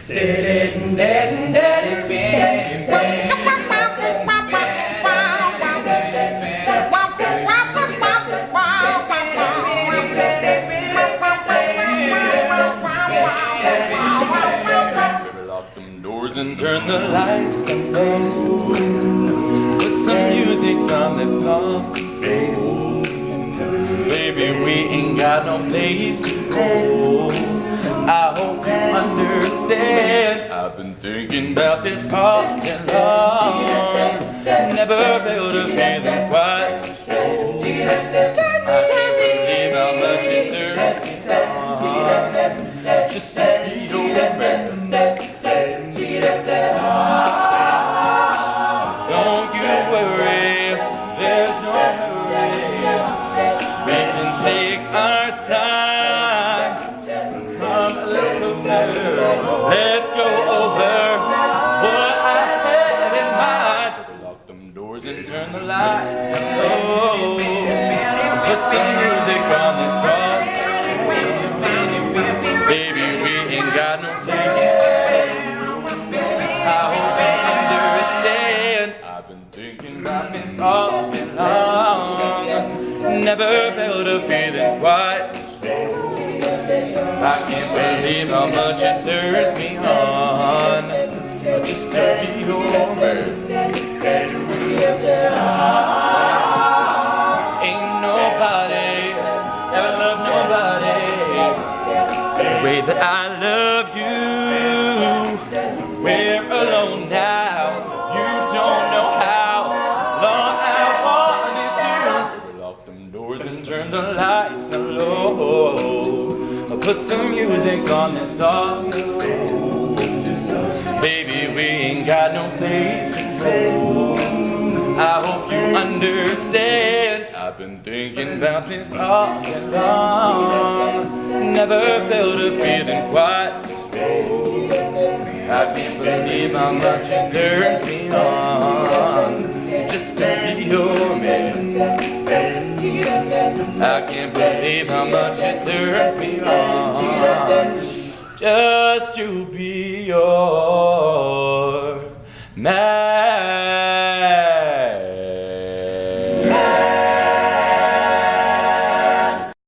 Lock them doors and turn the lights down low. Put some music on that's soft and slow. Baby, we ain't got no place to go. I hope you understand. I've been thinking about this all day long. Never felt a feeling quite strong. I can't believe how much it turns me on. Just be your man. Don't you worry, there's no hurry. We can take our time. Come a little closer. Let's go over what I had in mind. Lock them doors and turn the lights low. Put some music on that's all. Baby, we ain't got no place. I hope you understand. I've been thinking about this all day long. Never felt a feeling quite strong. I can't believe how much it turns me on. Just to be your man. Ain't nobody ever loved nobody the way that I love you. We're alone now. You don't know how long I wanted to. Lock them doors and turn the lights down low. Put some music on that's soft and slow. Baby, we ain't got no place to go. I hope you understand. I've been thinking about this all day long. Never felt a feeling quite this strong. I can't believe how much it turns me on. Just to be your man. I can't believe how much it turns me on. Just to be your man.